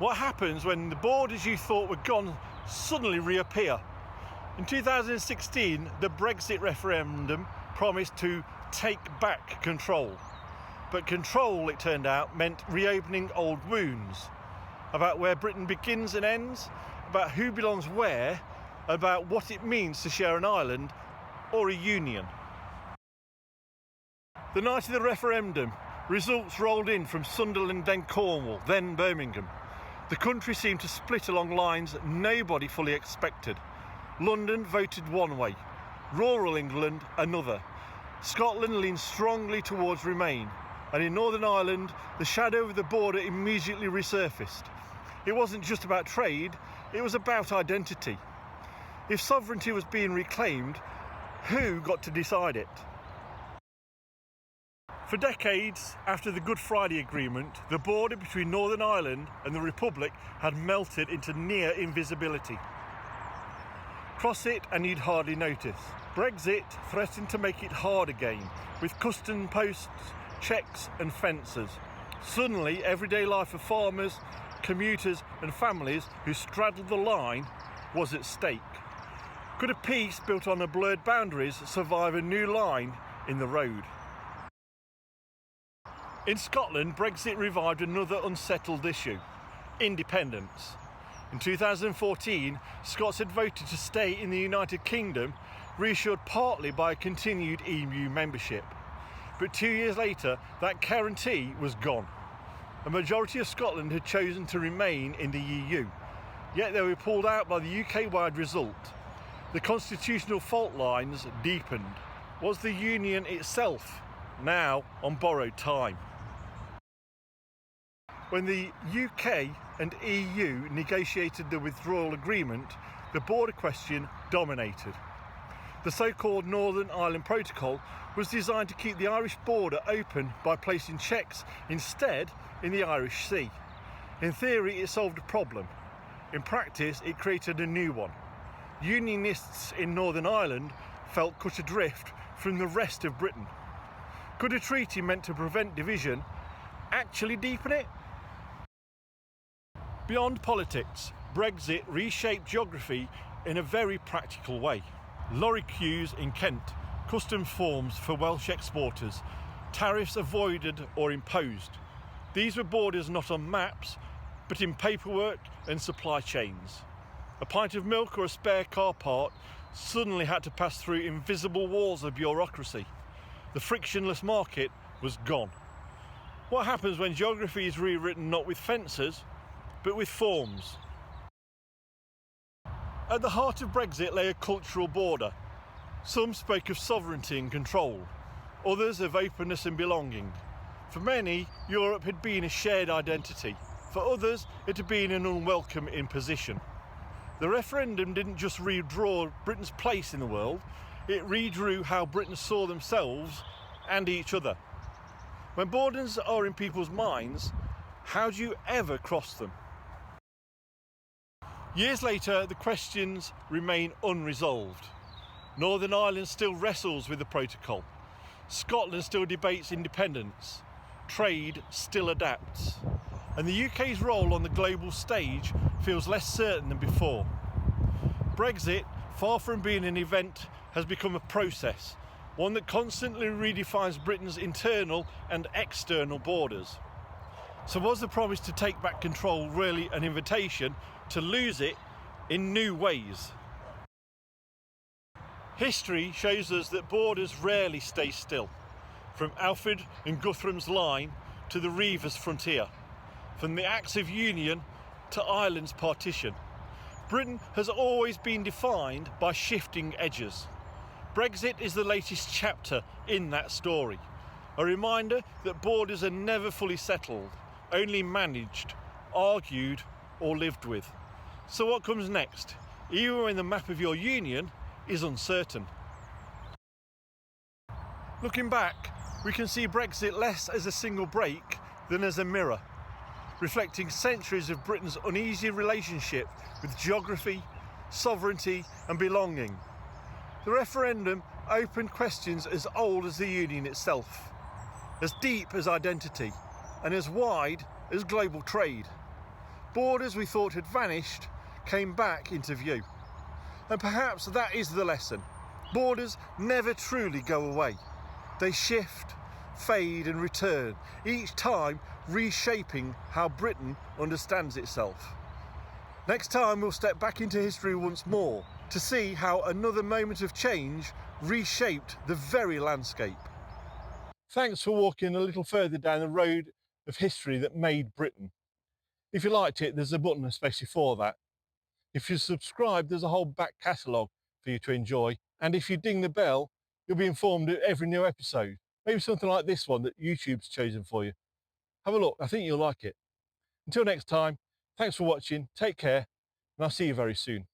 What happens when the borders you thought were gone suddenly reappear? In 2016, the Brexit referendum promised to take back control. But control, it turned out, meant reopening old wounds about where Britain begins and ends, about who belongs where, about what it means to share an island or a union. The night of the referendum, results rolled in from Sunderland, then Cornwall, then Birmingham. The country seemed to split along lines nobody fully expected. London voted one way, rural England another. Scotland leaned strongly towards Remain, and in Northern Ireland the shadow of the border immediately resurfaced. It wasn't just about trade, it was about identity. If sovereignty was being reclaimed, who got to decide it? For decades after the Good Friday Agreement, the border between Northern Ireland and the Republic had melted into near invisibility. Cross it and you'd hardly notice. Brexit threatened to make it hard again, with custom posts, checks and fences. Suddenly, everyday life of farmers, commuters and families who straddled the line was at stake. Could a peace built on a blurred boundaries survive a new line in the road? In Scotland, Brexit revived another unsettled issue: independence. In 2014, Scots had voted to stay in the United Kingdom, reassured partly by continued EU membership. But 2 years later, that guarantee was gone. A majority of Scotland had chosen to remain in the EU, yet they were pulled out by the UK-wide result. The constitutional fault lines deepened. Was the Union itself now on borrowed time? When the UK and EU negotiated the Withdrawal Agreement, the border question dominated. The so-called Northern Ireland Protocol was designed to keep the Irish border open by placing checks instead in the Irish Sea. In theory, it solved a problem. In practice, it created a new one. Unionists in Northern Ireland felt cut adrift from the rest of Britain. Could a treaty meant to prevent division actually deepen it? Beyond politics, Brexit reshaped geography in a very practical way. Lorry queues in Kent, custom forms for Welsh exporters, tariffs avoided or imposed. These were borders not on maps, but in paperwork and supply chains. A pint of milk or a spare car part suddenly had to pass through invisible walls of bureaucracy. The frictionless market was gone. What happens when geography is rewritten not with fences, but with forms? At the heart of Brexit lay a cultural border. Some spoke of sovereignty and control, others of openness and belonging. For many, Europe had been a shared identity. For others, it had been an unwelcome imposition. The referendum didn't just redraw Britain's place in the world, it redrew how Britons saw themselves and each other. When borders are in people's minds, how do you ever cross them? Years later, the questions remain unresolved. Northern Ireland still wrestles with the protocol. Scotland still debates independence. Trade still adapts. And the UK's role on the global stage feels less certain than before. Brexit, far from being an event, has become a process, one that constantly redefines Britain's internal and external borders. So was the promise to take back control really an invitation to lose it in new ways? History shows us that borders rarely stay still. From Alfred and Guthrum's line to the Reivers frontier, from the Acts of Union to Ireland's partition, Britain has always been defined by shifting edges. Brexit is the latest chapter in that story, a reminder that borders are never fully settled, only managed, argued or lived with. So what comes next, even when the map of your union is uncertain? Looking back, we can see Brexit less as a single break than as a mirror, reflecting centuries of Britain's uneasy relationship with geography, sovereignty and belonging. The referendum opened questions as old as the Union itself, as deep as identity and as wide as global trade. Borders we thought had vanished came back into view. And perhaps that is the lesson. Borders never truly go away. They shift, fade and return, each time reshaping how Britain understands itself. Next time we'll step back into history once more to see how another moment of change reshaped the very landscape. Thanks for walking a little further down the road of history that made Britain. If you liked it, there's a button especially for that. If you subscribe, there's a whole back catalogue for you to enjoy. And if you ding the bell, you'll be informed of every new episode. Maybe something like this one that YouTube's chosen for you. Have a look, I think you'll like it. Until next time, thanks for watching, take care, and I'll see you very soon.